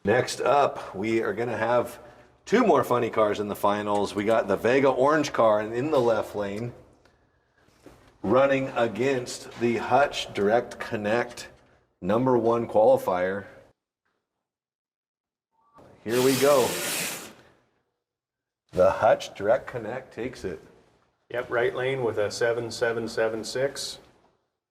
S1: Next up, we are going to have two more funny cars in the finals. We got the Vega orange car in the left lane running against the Hutch Direct Connect #1 qualifier. Here we go. The Hutch Direct Connect takes it.
S2: Yep, right lane with a 7776.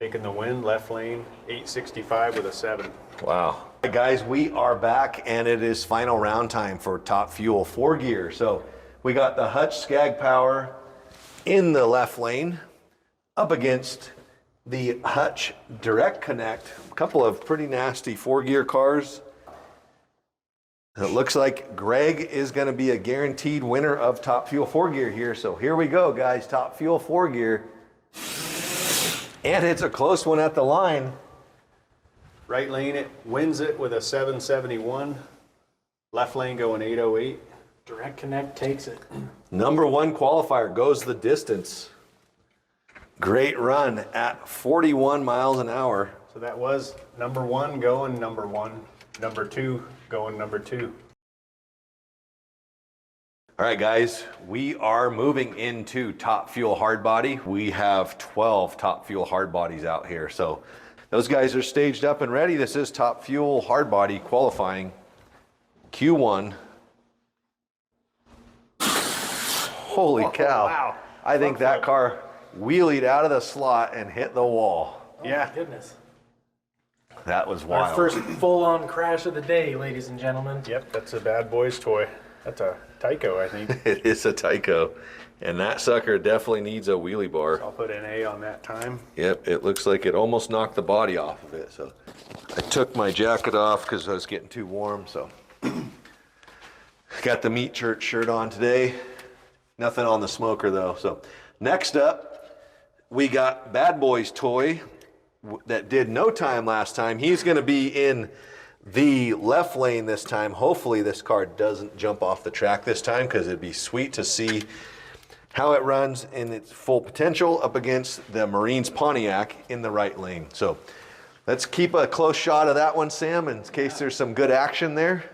S2: Taking the win. Left lane 865 with a 7.
S1: Wow. Hey guys, we are back and it is final round time for Top Fuel 4 gear. So we got the Hutch Skag Power in the left lane up against the Hutch Direct Connect. A couple of pretty nasty 4 gear cars. It looks like Greg is going to be a guaranteed winner of Top Fuel 4 gear here. So here we go, guys. Top Fuel 4 gear. And it's a close one at the line.
S2: Right lane it wins it with a 771. Left lane going 808.
S3: Direct Connect takes it.
S1: #1 qualifier goes the distance. Great run at 41 miles an hour.
S2: So that was #1 going #1. #2 going #2.
S1: All right, guys, we are moving into Top Fuel hard body. We have 12 Top Fuel hard bodies out here. So those guys are staged up and ready. This is Top Fuel hard body qualifying Q1. Holy cow.
S2: Wow.
S1: I think that car wheelied out of the slot and hit the wall.
S2: Yeah.
S3: Oh, goodness.
S1: That was
S3: Our
S1: wild.
S3: first full-on crash of the day, ladies and gentlemen.
S2: Yep, that's a bad boy's toy. That's a Tyco, I think.
S1: It is a Tyco. And that sucker definitely needs a wheelie bar.
S2: I'll put an A on that time.
S1: Yep, it looks like it almost knocked the body off of it. So I took my jacket off because I was getting too warm. So got the Meat Church shirt on today. Nothing on the smoker though. So next up, we got Bad Boy's toy that did no time last time. He's going to be in the left lane this time. Hopefully this car doesn't jump off the track this time because it'd be sweet to see how it runs in its full potential up against the Marines Pontiac in the right lane. So let's keep a close shot of that one, Sam, in case there's some good action there.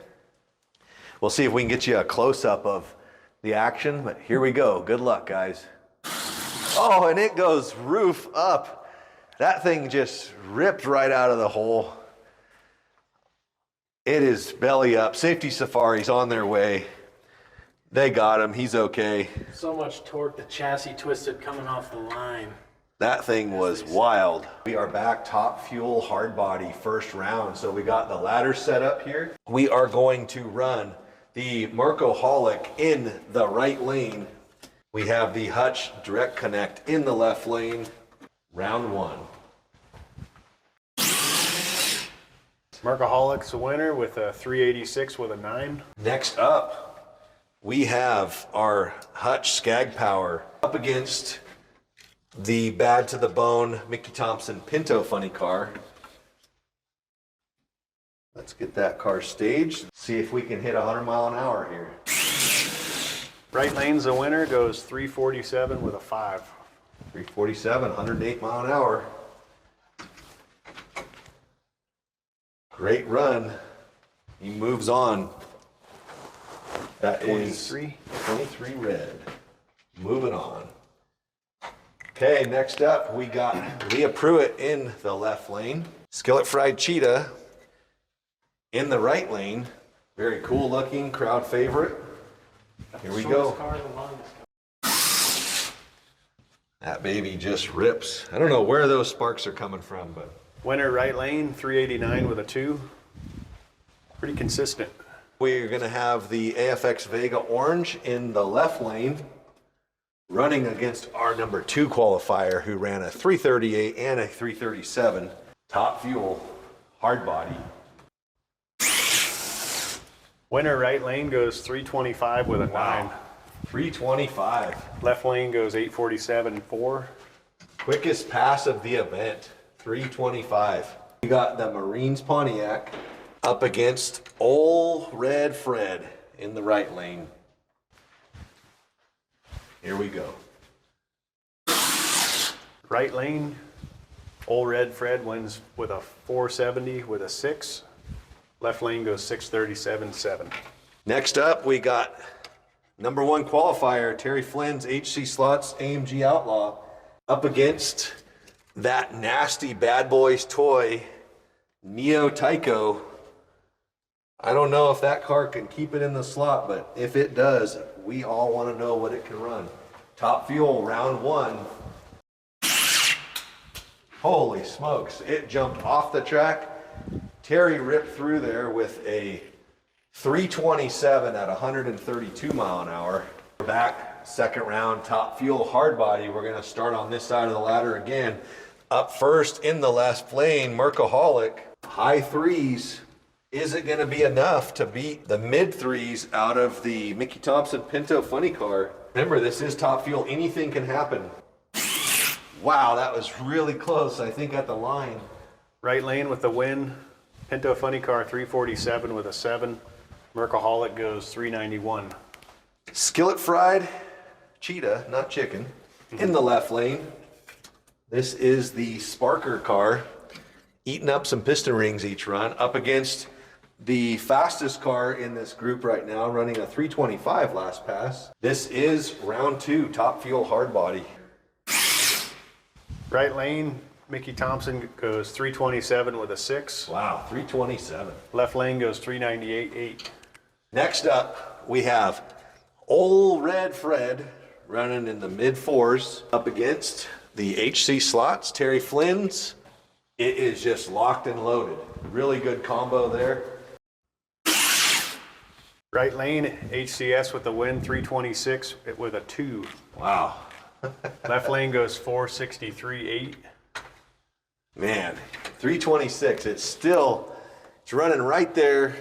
S1: We'll see if we can get you a close-up of the action, but here we go. Good luck, guys. Oh, and it goes roof up. That thing just ripped right out of the hole. It is belly up. Safety Safari's on their way. They got him. He's okay.
S3: So much torque, the chassis twisted coming off the line.
S1: That thing was wild. We are back Top Fuel hard body first round. So we got the ladder set up here. We are going to run the Mercoholic in the right lane. We have the Hutch Direct Connect in the left lane. Round 1.
S2: Mercaholic's a winner with a 386 with a 9.
S1: Next up, we have our Hutch Skag Power up against the Bad to the Bone Mickey Thompson Pinto funny car. Let's get that car staged. See if we can hit 100 mile an hour here.
S2: Right lane's a winner, goes 347 with a 5.
S1: 347, 108 mile an hour. Great run. He moves on. That is 23 red. Moving on. Okay, next up we got Leah Pruitt in the left lane. Skillet Fried Cheetah in the right lane. Very cool looking, crowd favorite. Here we go.
S3: Shortest car, the longest car.
S1: That baby just rips. I don't know where those sparks are coming from, but
S2: Winner right lane, 389 with a 2. Pretty consistent.
S1: We're going to have the AFX Vega Orange in the left lane, running against our number 2 qualifier who ran a 338 and a 337. Top fuel, hard body.
S2: Winner right lane goes 325 with a 9.
S1: 325.
S2: Left lane goes 847.4.
S1: Quickest pass of the event, 325. We got the Marines Pontiac up against Old Red Fred in the right lane. Here we go.
S2: Right lane, Old Red Fred wins with a 470 with a 6. Left lane goes 637.7.
S1: Next up, we got number 1 qualifier, Terry Flynn's HC Slots AMG Outlaw, up against that nasty Bad Boys toy, Neo Tyco. I don't know if that car can keep it in the slot, but if it does, we all want to know what it can run. Top fuel, round 1. Holy smokes, it jumped off the track. Terry ripped through there with a 327 at 132 mile an hour. We're back, second round, top fuel, hard body. We're gonna start on this side of the ladder again. Up first in the left lane, Mercaholic, high 3s. Is it gonna be enough to beat the mid 3s out of the Mickey Thompson Pinto funny car? Remember, this is top fuel, anything can happen. Wow, that was really close, I think at the line.
S2: Right lane with the win, Pinto funny car 347 with a 7. Mercaholic goes 391.
S1: Skillet fried cheetah, not chicken, in the left lane. This is the Sparker car, eating up some piston rings each run, up against the fastest car in this group right now, running a 325 last pass. This is round 2, top fuel, hard body.
S2: Right lane, Mickey Thompson goes 327 with a 6.
S1: Wow, 327.
S2: Left lane goes 398.8.
S1: Next up, we have Old Red Fred running in the mid 4s up against the HC Slots, Terry Flynn's. It is just locked and loaded. Really good combo there.
S2: Right lane, HCS with the win, 326 with a 2.
S1: Wow.
S2: Left lane goes 463.8.
S1: Man, 326, it's running right there.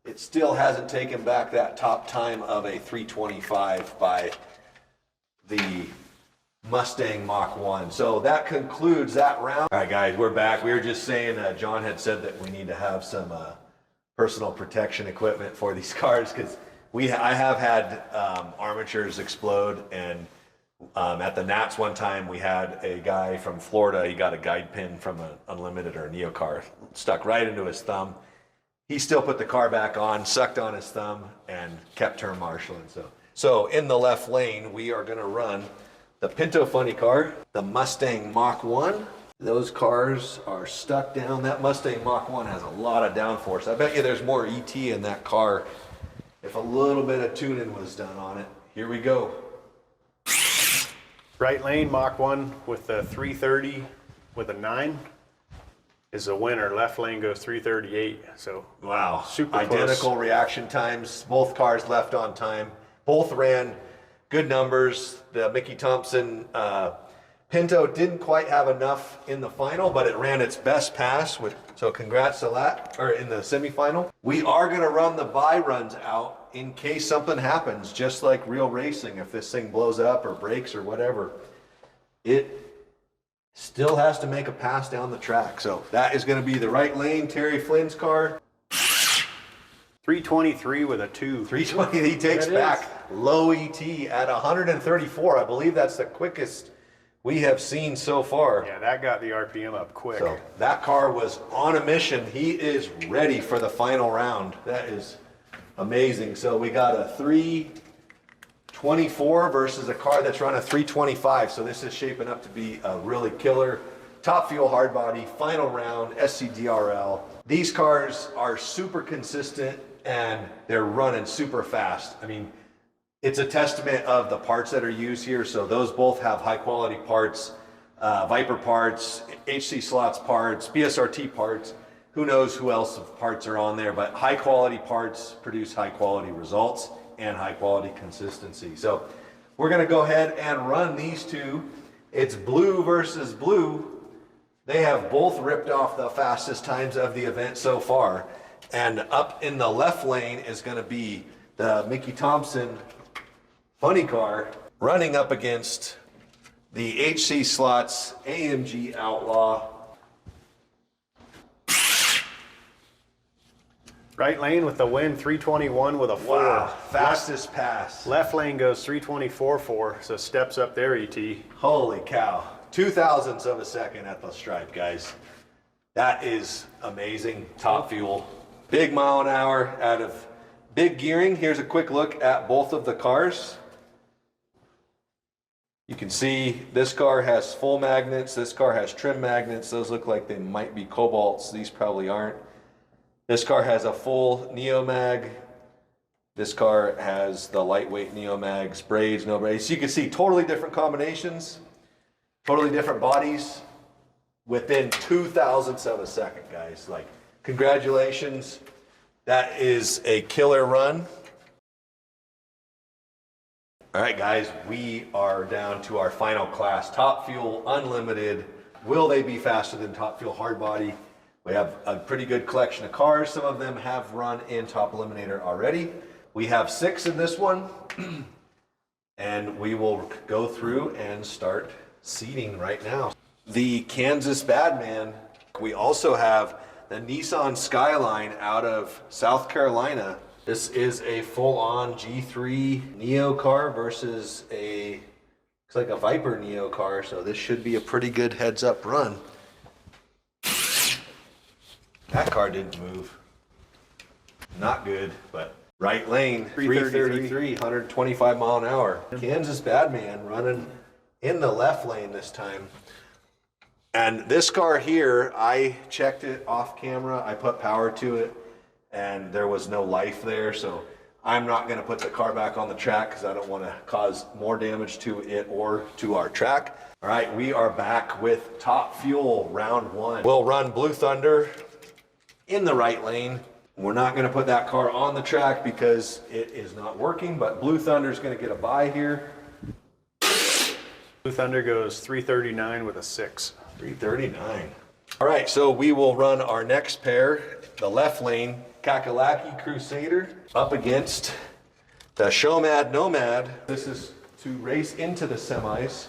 S1: It still hasn't taken back that top time of a 325 by the Mustang Mach 1. So that concludes that round. All right, guys, we're back. We were just saying, John had said that we need to have some personal protection equipment for these cars because I have had armatures explode, and at the Nats one time we had a guy from Florida. He got a guide pin from an Unlimited or a Neo car stuck right into his thumb. He still put the car back on, sucked on his thumb, and kept turn marshaling. So in the left lane, we are going to run the Pinto funny car, the Mustang Mach 1. Those cars are stuck down. That Mustang Mach 1 has a lot of downforce. I bet you there's more ET in that car if a little bit of tuning was done on it. Here we go.
S2: Right lane, Mach 1 with the 330 with a 9 is a winner. Left lane goes 338. So
S1: Wow,
S2: super
S1: identical
S2: close.
S1: reaction times. Both cars left on time. Both ran good numbers. The Mickey Thompson Pinto didn't quite have enough in the final, but it ran its best pass. So congrats to that, or in the semifinal. We are going to run the buy runs out in case something happens, just like real racing. If this thing blows up or breaks or whatever, it still has to make a pass down the track. So that is going to be the right lane, Terry Flynn's car.
S2: 323 with a 2.
S1: 320, he takes back low ET at 134. I believe that's the quickest we have seen so far.
S2: Yeah, that got the RPM up quick.
S1: So that car was on a mission. He is ready for the final round. That is amazing. So we got a 324 versus a car that's run a 325. So this is shaping up to be a really killer top fuel hard body final round SCDRL. These cars are super consistent and they're running super fast. I mean, it's a testament of the parts that are used here. So those both have high quality parts, Viper parts, HC Slots parts, BSRT parts. who knows who else of parts are on there, but high quality parts produce high quality results and high quality consistency. So we're gonna go ahead and run these two. It's blue versus blue. They have both ripped off the fastest times of the event so far. And up in the left lane is gonna be the Mickey Thompson funny car running up against the HC Slots AMG Outlaw.
S2: Right lane with the win, 321 with a 4.
S1: Wow, fastest pass.
S2: Left lane goes 324.4, so steps up there, ET.
S1: Holy cow. 2,000ths of a second at the stripe, guys. That is amazing. Top fuel. Big mile an hour out of big gearing. Here's a quick look at both of the cars. You can see this car has full magnets. This car has trim magnets. Those look like they might be cobalts. These probably aren't. This car has a full Neo Mag. This car has the lightweight Neo Mags, braids, no braids. So you can see totally different combinations, totally different bodies within 2,000ths of a second, guys. Like, congratulations. That is a killer run. All right, guys, we are down to our final class, Top Fuel Unlimited. Will they be faster than Top Fuel Hardbody? We have a pretty good collection of cars. Some of them have run in Top Eliminator already. We have 6 in this one, and we will go through and start seating right now. The Kansas Badman. We also have the Nissan Skyline out of South Carolina. This is a full-on G3 Neo car versus looks like a Viper Neo car, so this should be a pretty good heads-up run. That car didn't move. Not good, but right lane, 333, 125 mile an hour. Kansas Badman running in the left lane this time. And this car here, I checked it off camera. I put power to it and there was no life there. So I'm not gonna put the car back on the track because I don't wanna cause more damage to it or to our track. All right, we are back with Top Fuel round 1. We'll run Blue Thunder in the right lane. We're not gonna put that car on the track because it is not working, but Blue Thunder is gonna get a bye here.
S2: Blue Thunder goes 339 with a 6.
S1: 339. All right, so we will run our next pair, the left lane, Kakalaki Crusader, up against the Showmad Nomad. This is to race into the semis.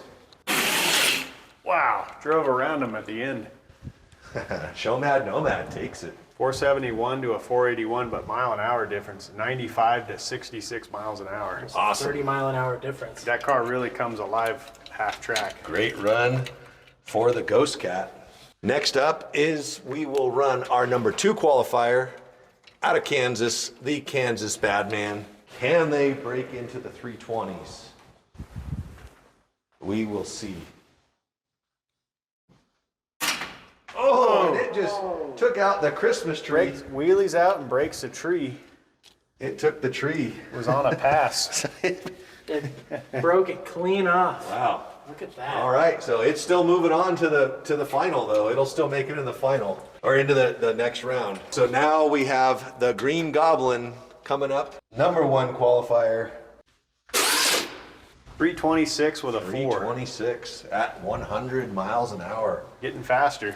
S2: Wow, drove around him at the end.
S1: Showmad Nomad takes it.
S2: 471 to a 481, but mile an hour difference, 95 to 66 miles an hour.
S1: Awesome.
S3: 30 mile an hour difference.
S2: That car really comes alive half track.
S1: Great run for the Ghost Cat. Next up is we will run our number 2 qualifier out of Kansas, the Kansas Badman. Can they break into the 320s? We will see. Oh, and it just took out the Christmas tree.
S2: Wheelies out and breaks a tree.
S1: It took the tree.
S2: It was on a pass.
S3: It broke it clean off.
S1: Wow.
S3: Look at that.
S1: All right, so it's still moving on to the final though. It'll still make it in the final or into the next round. So now we have the Green Goblin coming up. Number 1 qualifier.
S2: 326 with a 4.
S1: 326 at 100 miles an hour.
S2: Getting faster.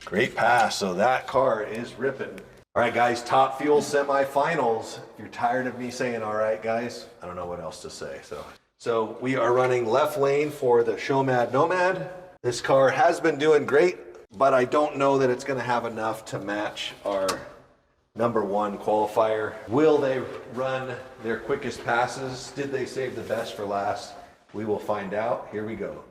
S1: Great pass. So that car is ripping. All right, guys, Top Fuel semifinals. If you're tired of me saying, all right, guys, I don't know what else to say. So we are running left lane for the Showmad Nomad. This car has been doing great, but I don't know that it's going to have enough to match our number 1 qualifier. Will they run their quickest passes? Did they save the best for last? We will find out. Here we go.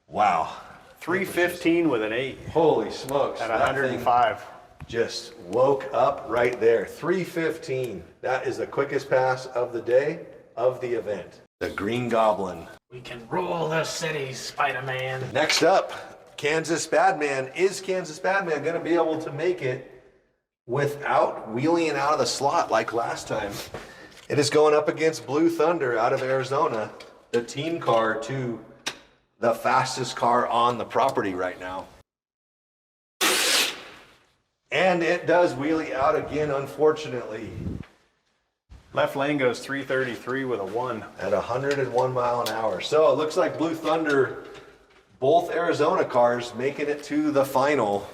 S1: Wow.
S2: 315 with an 8
S1: Holy smokes.
S2: at
S1: that
S2: 105.
S1: thing just woke up right there. 315. That is the quickest pass of the day, of the event. The Green Goblin.
S3: We can rule the city, Spider-Man.
S1: Next up, Kansas Badman. Is Kansas Badman going to be able to make it without wheeling out of the slot like last time? It is going up against Blue Thunder out of Arizona, the team car to the fastest car on the property right now. And it does wheelie out again, unfortunately,
S2: Left lane goes 333 with a 1.
S1: at 101 mile an hour. So it looks like Blue Thunder, both Arizona cars making it to the final.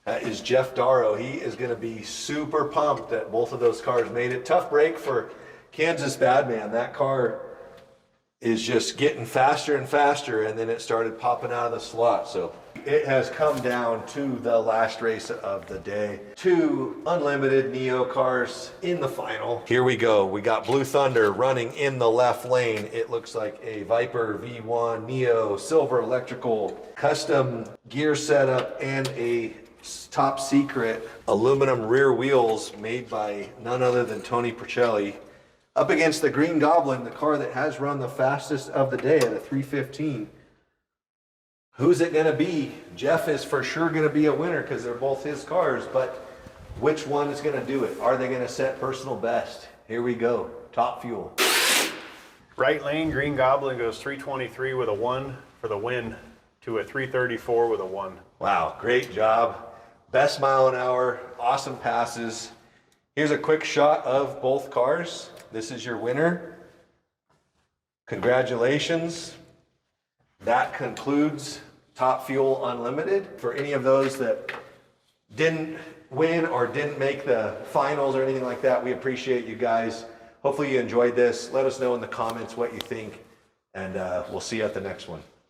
S1: That is Jeff Darrow. He is going to be super pumped that both of those cars made it. Tough break for Kansas Badman. That car is just getting faster and faster, and then it started popping out of the slot. So it has come down to the last race of the day. 2 unlimited Neo cars in the final. Here we go. We got Blue Thunder running in the left lane. It looks like a Viper V1 Neo silver electrical custom gear setup and a top secret aluminum rear wheels made by none other than Tony Percelli. Up against the Green Goblin, the car that has run the fastest of the day at a 315. Who's it going to be? Jeff is for sure going to be a winner because they're both his cars, but which one is going to do it? Are they going to set personal best? Here we go. Top Fuel.
S2: Right lane, Green Goblin goes 323 with a 1 for the win to a 334 with a 1.
S1: Wow, great job. Best mile an hour, awesome passes. Here's a quick shot of both cars. This is your winner. Congratulations. That concludes Top Fuel Unlimited. For any of those that didn't win or didn't make the finals or anything like that, we appreciate you guys. Hopefully you enjoyed this. Let us know in the comments what you think, and we'll see you at the next one.